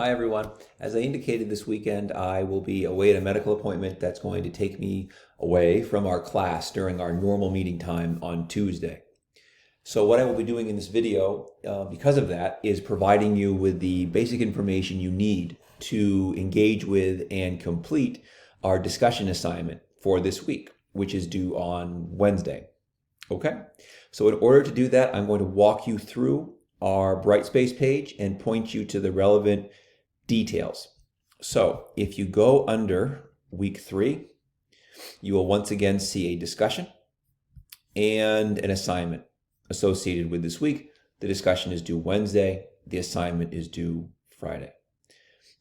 Hi everyone. As I indicated this weekend, I will be away at a medical appointment that's going to take me away from our class during our normal meeting time on Tuesday. So what I will be doing in this video, because of that, is providing you with the basic information you need to engage with and complete our discussion assignment for this week, which is due on Wednesday. Okay? So in order to do that, I'm going to walk you through our Brightspace page and point you to the relevant details. So if you go under week 3, you will once again see a discussion and an assignment associated with this week. The discussion is due Wednesday. The assignment is due Friday.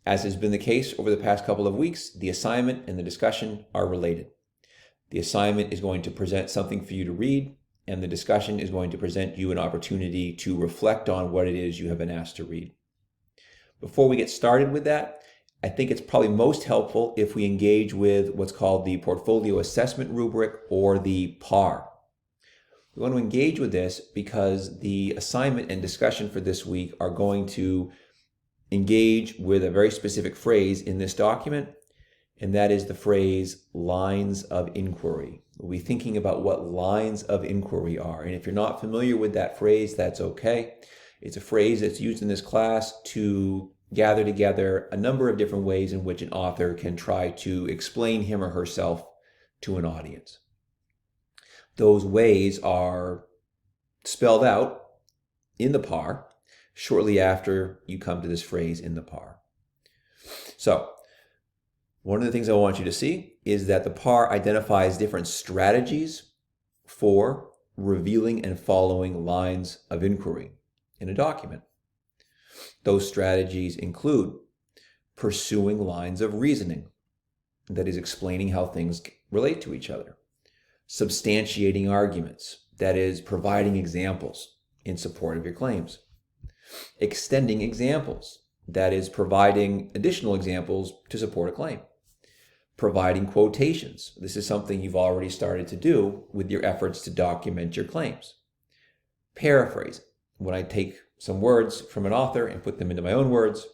As has been the case over the past couple of weeks, the assignment and the discussion are related. The assignment is going to present something for you to read, and the discussion is going to present you an opportunity to reflect on what it is you have been asked to read. Before we get started with that, I think it's probably most helpful if we engage with what's called the Portfolio Assessment Rubric, or the PAR. We want to engage with this because the assignment and discussion for this week are going to engage with a very specific phrase in this document, and that is the phrase lines of inquiry. We'll be thinking about what lines of inquiry are, and if you're not familiar with that phrase, that's okay. It's a phrase that's used in this class to gather together a number of different ways in which an author can try to explain him or herself to an audience. Those ways are spelled out in the PAR shortly after you come to this phrase in the PAR. So, one of the things I want you to see is that the PAR identifies different strategies for revealing and following lines of inquiry in a document. Those strategies include pursuing lines of reasoning, that is, explaining how things relate to each other; substantiating arguments, that is, providing examples in support of your claims; extending examples, that is, providing additional examples to support a claim; providing quotations. This is something you've already started to do with your efforts to document your claims; paraphrasing, when I take some words from an author and put them into my own words;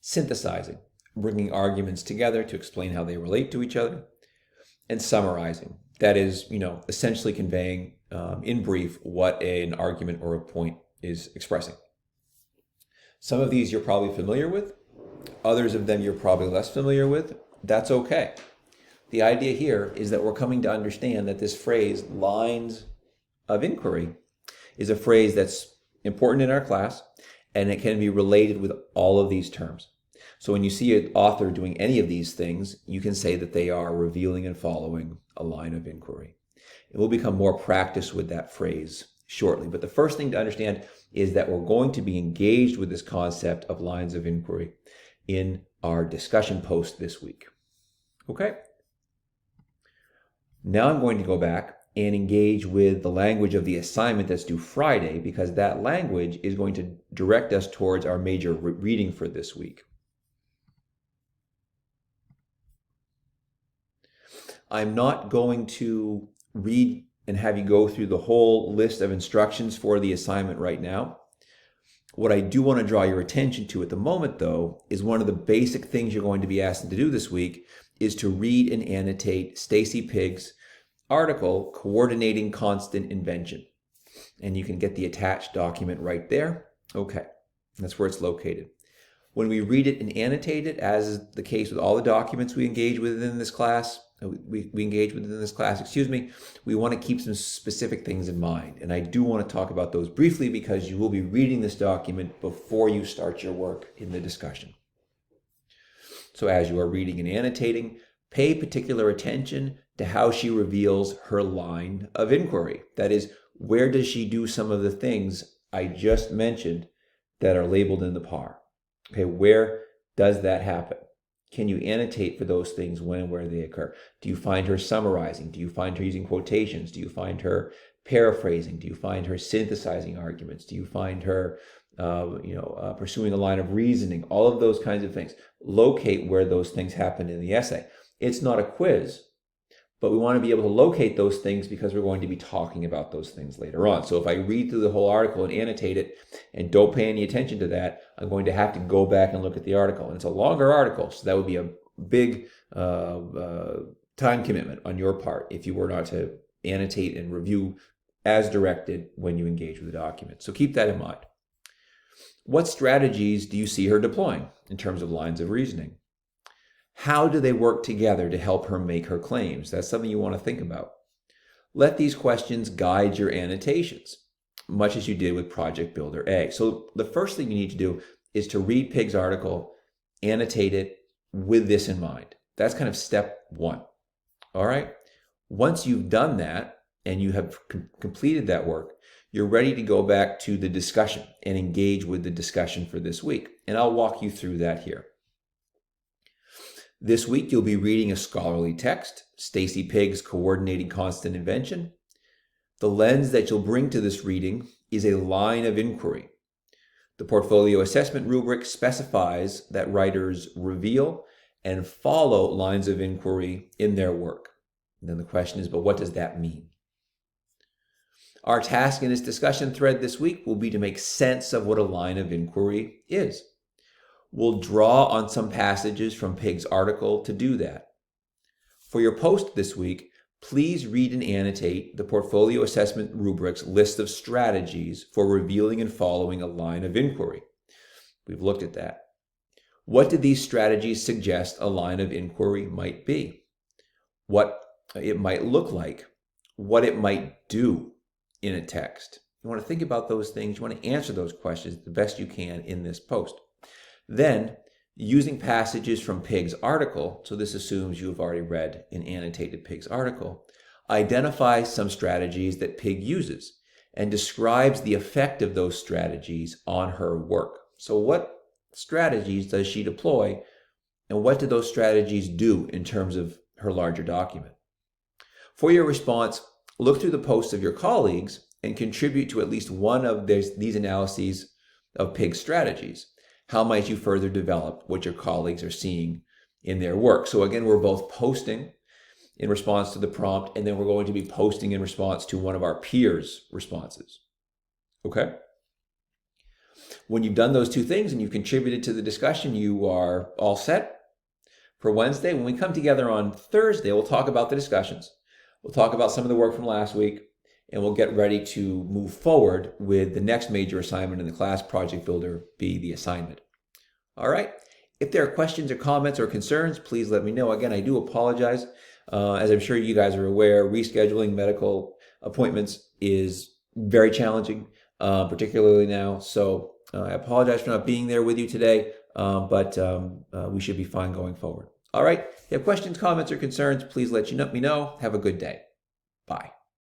synthesizing, bringing arguments together to explain how they relate to each other; and summarizing, that is, essentially conveying in brief what an argument or a point is expressing. Some of these you're probably familiar with. Others of them you're probably less familiar with. That's okay. The idea here is that we're coming to understand that this phrase, lines of inquiry, is a phrase that's important in our class, and it can be related with all of these terms. So when you see an author doing any of these things, you can say that they are revealing and following a line of inquiry. And we'll become more practiced with that phrase shortly. But the first thing to understand is that we're going to be engaged with this concept of lines of inquiry in our discussion post this week. Okay? Now I'm going to go back and engage with the language of the assignment that's due Friday, because that language is going to direct us towards our major reading for this week. I'm not going to read and have you go through the whole list of instructions for the assignment right now. What I do want to draw your attention to at the moment, though, is one of the basic things you're going to be asked to do this week is to read and annotate Stacy Pigg's article, Coordinating Constant Invention. And you can get the attached document right there. Okay, that's where it's located. When we read it and annotate it, as is the case with all the documents we engage with in this class, we want to keep some specific things in mind. And I do want to talk about those briefly because you will be reading this document before you start your work in the discussion. So as you are reading and annotating, pay particular attention to how she reveals her line of inquiry. That is, where does she do some of the things I just mentioned that are labeled in the PAR? Okay, where does that happen? Can you annotate for those things when and where they occur? Do you find her summarizing? Do you find her using quotations? Do you find her paraphrasing? Do you find her synthesizing arguments? Do you find her pursuing a line of reasoning? All of those kinds of things. Locate where those things happen in the essay. It's not a quiz, but we want to be able to locate those things because we're going to be talking about those things later on. So if I read through the whole article and annotate it and don't pay any attention to that, I'm going to have to go back and look at the article. And it's a longer article, so that would be a big time commitment on your part if you were not to annotate and review as directed when you engage with the document. So keep that in mind. What strategies do you see her deploying in terms of lines of reasoning? How do they work together to help her make her claims? That's something you want to think about. Let these questions guide your annotations, much as you did with Project Builder A. So the first thing you need to do is to read Pig's article, annotate it with this in mind. That's kind of step one. All right? Once you've done that and you have completed that work, you're ready to go back to the discussion and engage with the discussion for this week. And I'll walk you through that here. This week, you'll be reading a scholarly text, Stacy Pig's Coordinating Constant Invention. The lens that you'll bring to this reading is a line of inquiry. The portfolio assessment rubric specifies that writers reveal and follow lines of inquiry in their work. And then the question is, but what does that mean? Our task in this discussion thread this week will be to make sense of what a line of inquiry is. We'll draw on some passages from Pig's article to do that. For your post this week, please read and annotate the portfolio assessment rubric's list of strategies for revealing and following a line of inquiry. We've looked at that. What do these strategies suggest a line of inquiry might be? What it might look like? What it might do in a text? You want to think about those things. You want to answer those questions the best you can in this post. Then, using passages from Pig's article, so this assumes you've already read and annotated Pig's article, identify some strategies that Pig uses and describes the effect of those strategies on her work. So what strategies does she deploy, and what do those strategies do in terms of her larger document? For your response, look through the posts of your colleagues and contribute to at least one of these analyses of Pig's strategies. How might you further develop what your colleagues are seeing in their work? So again, we're both posting in response to the prompt, and then we're going to be posting in response to one of our peers' responses. Okay? When you've done those two things and you've contributed to the discussion, you are all set for Wednesday. When we come together on Thursday, we'll talk about the discussions. We'll talk about some of the work from last week, and we'll get ready to move forward with the next major assignment in the class, Project Builder B, the assignment. All right. If there are questions or comments or concerns, please let me know. Again, I do apologize. As I'm sure you guys are aware, rescheduling medical appointments is very challenging, particularly now. So I apologize for not being there with you today, but we should be fine going forward. All right. If you have questions, comments, or concerns, please let me know. Have a good day. Bye.